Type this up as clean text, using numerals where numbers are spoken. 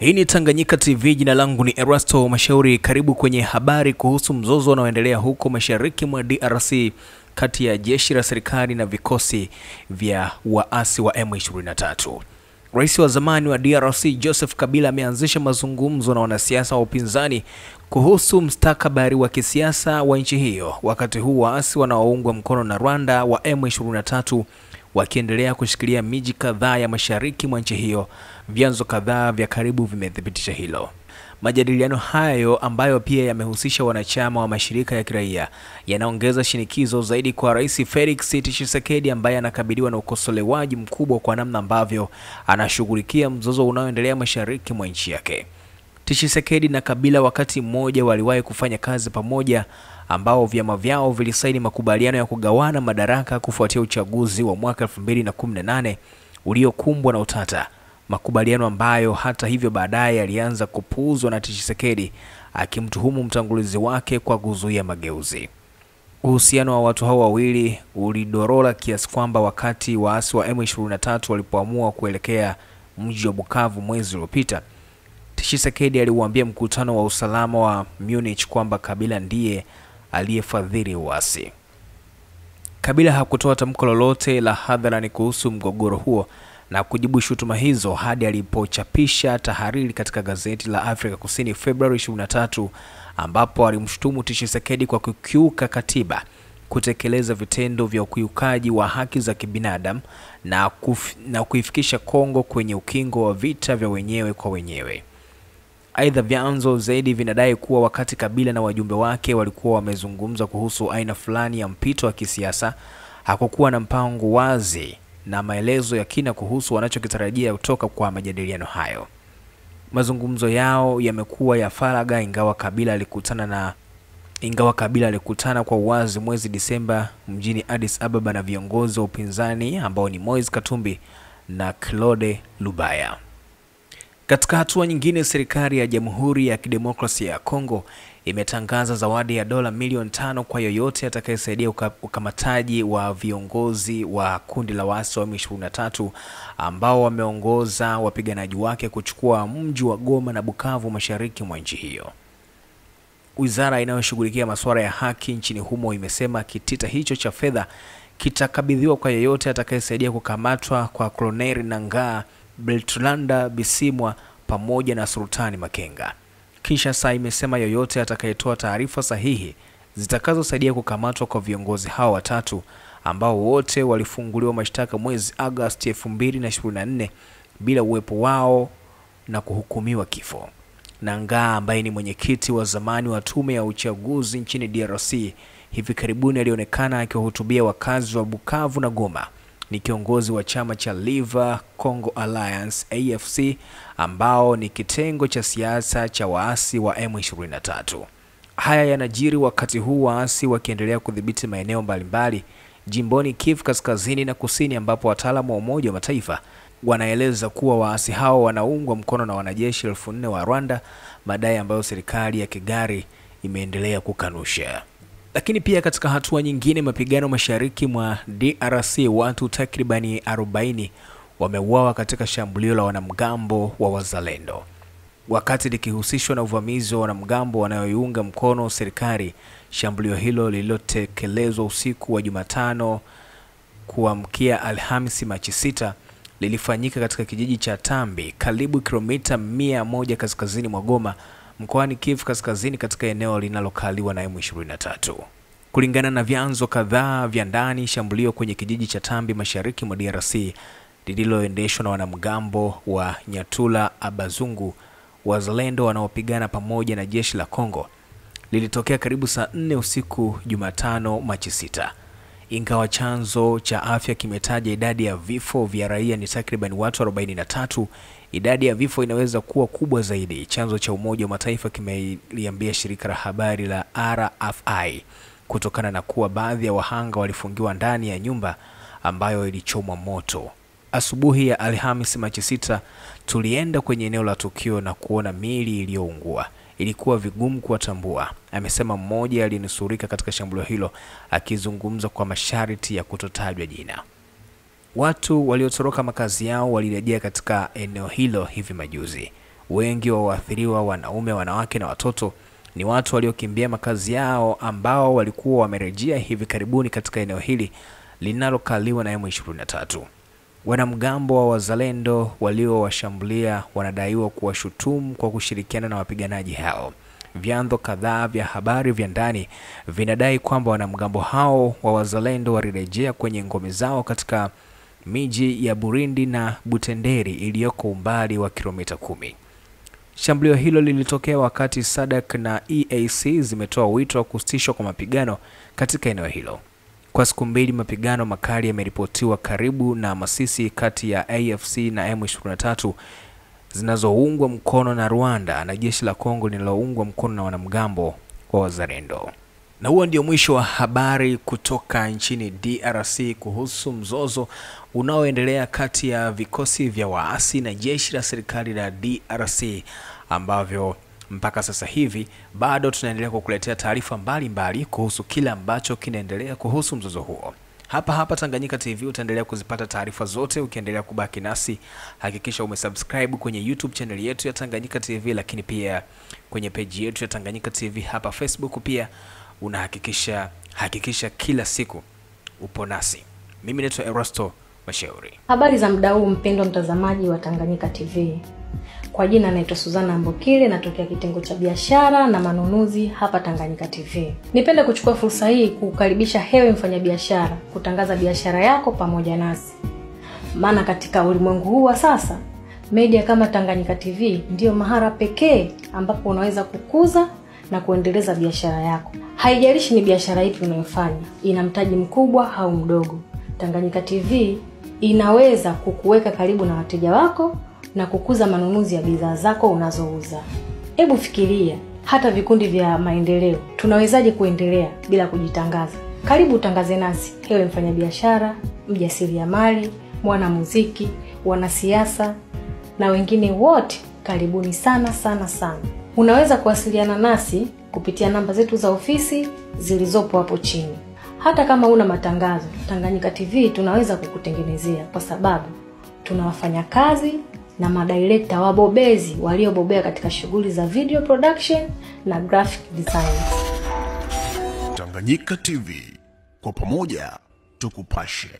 Hii ni Tanganyika TV, jina langu ni Erasto Mashauri. Karibu kwenye habari kuhusu mzozo unaoendelea huko mashariki mwa DRC kati ya jeshi la serikali na vikosi vya waasi wa M23. Rais wa zamani wa DRC Joseph Kabila ameanzisha mazungumzo na wanasiasa wa upinzani kuhusu mustakabali wa kisiasa wa nchi hiyo, wakati huu waasi wanaoungwa mkono na Rwanda wa M23 wakiendelea kushikilia miji kadhaa ya mashariki mwa nchi hiyo. Vyanzo kadhaa vya karibu vimethibitisha hilo. Majadiliano hayo ambayo pia yamehusisha wanachama wa mashirika ya kiraia yanaongeza shinikizo zaidi kwa Rais Felix Tshisekedi ambaye anakabiliwa na ukosolewaji mkubwa kwa namna ambavyo anashughulikia mzozo unaoendelea mashariki mwa nchi yake. Tshisekedi na Kabila wakati mmoja waliwahi kufanya kazi pamoja, ambao vyama vyao vilisaini makubaliano ya kugawana madaraka kufuatia uchaguzi wa mwaka 2018 uliokumbwa na utata. Makubaliano ambayo hata hivyo baadaye yalianza kupuuzwa na Tshisekedi, akimtuhumu mtangulizi wake kwa kuzuia mageuzi. Uhusiano wa watu hao wawili ulidorora kiasi kwamba wakati waasi wa M23 walipoamua kuelekea mji wa Bukavu mwezi uliopita, Tshisekedi aliuambia mkutano wa usalama wa Munich kwamba Kabila ndiye aliyefadhili uasi. Kabila hakutoa tamko lolote la hadharani kuhusu mgogoro huo na kujibu shutuma hizo hadi alipochapisha tahariri katika gazeti la Afrika Kusini Februari 23, ambapo alimshutumu Tshisekedi kwa kukiuka katiba, kutekeleza vitendo vya ukiukaji wa haki za kibinadamu na kuifikisha Kongo kwenye ukingo wa vita vya wenyewe kwa wenyewe. Aidha, vyanzo zaidi vinadai kuwa wakati Kabila na wajumbe wake walikuwa wamezungumza kuhusu aina fulani ya mpito wa kisiasa, hakukuwa na mpango wazi na maelezo ya kina kuhusu wanachokitarajia kutoka kwa majadiliano hayo. Mazungumzo yao yamekuwa ya faragha, ingawa Kabila alikutana kwa uwazi mwezi Disemba mjini Addis Ababa na viongozi wa upinzani ambao ni Moise Katumbi na Claude Lubaya. Katika hatua nyingine, serikali ya Jamhuri ya Kidemokrasia ya Kongo imetangaza zawadi ya dola milioni 5 kwa yoyote atakayesaidia ukamataji wa viongozi wa kundi la waasi wa M23 ambao wameongoza wapiganaji wake kuchukua mji wa Goma na Bukavu mashariki mwa nchi hiyo. Wizara inayoshughulikia masuala ya haki nchini humo imesema kitita hicho cha fedha kitakabidhiwa kwa yeyote atakayesaidia kukamatwa kwa Colonel Nangaa Beltranda Bisimwa pamoja na Sultani Makenga. Kinshasa imesema yoyote atakayetoa taarifa sahihi zitakazosaidia kukamatwa kwa viongozi hao watatu ambao wote walifunguliwa mashtaka mwezi Agosti 2024 bila uwepo wao na kuhukumiwa kifo. Nangaa ambaye ni mwenyekiti wa zamani wa tume ya uchaguzi nchini DRC hivi karibuni alionekana akiwahutubia wakazi wa Bukavu na Goma. Ni kiongozi wa chama cha Live Congo Alliance AFC ambao ni kitengo cha siasa cha waasi wa M23. Haya yanajiri wakati huu waasi wakiendelea kudhibiti maeneo mbalimbali jimboni Kivu Kaskazini na Kusini, ambapo wataalamu wa Umoja wa Mataifa wanaeleza kuwa waasi hao wanaungwa mkono na wanajeshi 4,000 wa Rwanda, madai ambayo serikali ya Kigali imeendelea kukanusha. Lakini pia katika hatua nyingine, mapigano mashariki mwa DRC, watu takribani 40 wameuawa katika shambulio la wanamgambo wa Wazalendo, wakati likihusishwa na uvamizi wa wanamgambo wanaoiunga mkono serikali. Shambulio hilo lililotekelezwa usiku wa Jumatano kuamkia Alhamisi Machi 6 lilifanyika katika kijiji cha Tambi, karibu kilomita 100 kaskazini mwa Goma, mkoani Kivu Kaskazini, katika eneo linalokaliwa na M23. Kulingana na vyanzo kadhaa vya ndani, shambulio kwenye kijiji cha Tambi mashariki mwa DRC lililoendeshwa na wanamgambo wa Nyatula Abazungu Wazalendo wanaopigana pamoja na jeshi la Kongo lilitokea karibu saa 4 usiku Jumatano Machi 6. Ingawa chanzo cha afya kimetaja idadi ya vifo vya raia ni takriban watu 43, idadi ya vifo inaweza kuwa kubwa zaidi. Chanzo cha Umoja wa Mataifa kimeliambia shirika la habari la RFI kutokana na kuwa baadhi ya wahanga walifungiwa ndani ya nyumba ambayo ilichomwa moto. Asubuhi ya Alhamisi Machi 6 tulienda kwenye eneo la tukio na kuona miili iliyoungua. Ilikuwa vigumu kuwatambua, amesema mmoja aliyenusurika katika shambulio hilo, akizungumza kwa masharti ya kutotajwa jina. Watu waliotoroka makazi yao walirejea katika eneo hilo hivi majuzi. Wengi wa waathiriwa, wanaume, wanawake na watoto, ni watu waliokimbia makazi yao ambao walikuwa wamerejea hivi karibuni katika eneo hili linalokaliwa na M23. Wanamgambo wa wazalendo waliowashambulia wanadaiwa kuwashutumu kwa kushirikiana na wapiganaji hao. Vyanzo kadhaa vya habari vya ndani vinadai kwamba wanamgambo hao wa wazalendo walirejea kwenye ngome zao katika miji ya Burindi na Butenderi iliyoko umbali wa kilomita 10. Shambulio hilo lilitokea wakati SADC na EAC zimetoa wito wa kusitishwa kwa mapigano katika eneo hilo. Kwa siku mbili mapigano makali yameripotiwa karibu na Masisi kati ya AFC na M23 zinazoungwa mkono na Rwanda na jeshi la Kongo linaloungwa mkono na wanamgambo wa wazalendo. Na huo ndio mwisho wa habari kutoka nchini DRC kuhusu mzozo unaoendelea kati ya vikosi vya waasi na jeshi la serikali la DRC, ambavyo mpaka sasa hivi bado tunaendelea kukuletea taarifa mbalimbali kuhusu kila ambacho kinaendelea kuhusu mzozo huo. Hapa Tanganyika TV utaendelea kuzipata taarifa zote ukiendelea kubaki nasi. Hakikisha umesubscribe kwenye YouTube channel yetu ya Tanganyika TV, lakini pia kwenye page yetu ya Tanganyika TV hapa Facebook pia hakikisha kila siku upo nasi. Mimi naitwa Erasto Mashauri. Habari za muda huu mpendwa mtazamaji wa Tanganyika TV. Kwa jina naitwa Suzana Mbokile, natokea kitengo cha biashara na manunuzi hapa Tanganyika TV. Nipende kuchukua fursa hii kukaribisha hewe mfanyabiashara kutangaza biashara yako pamoja nasi. Maana katika ulimwengu huu wa sasa, media kama Tanganyika TV ndio mahali pekee ambapo unaweza kukuza na kuendeleza biashara yako. Haijalishi ni biashara ipi unayofanya, ina mtaji mkubwa au mdogo. Tanganyika TV inaweza kukuweka karibu na wateja wako na kukuza manunuzi ya bidhaa zako unazouza. Hebu fikiria, hata vikundi vya maendeleo tunawezaje kuendelea bila kujitangaza? Karibu utangaze nasi, ewe mfanyabiashara, mjasiriamali, mwanamuziki, wanasiasa na wengine wote. Karibuni sana. Unaweza kuwasiliana nasi kupitia namba zetu za ofisi zilizopo hapo chini. Hata kama una matangazo, Tanganyika TV tunaweza kukutengenezea, kwa sababu tunawafanya kazi na madirector wabobezi waliobobea katika shughuli za video production na graphic design. Tanganyika TV, kwa pamoja tukupashe.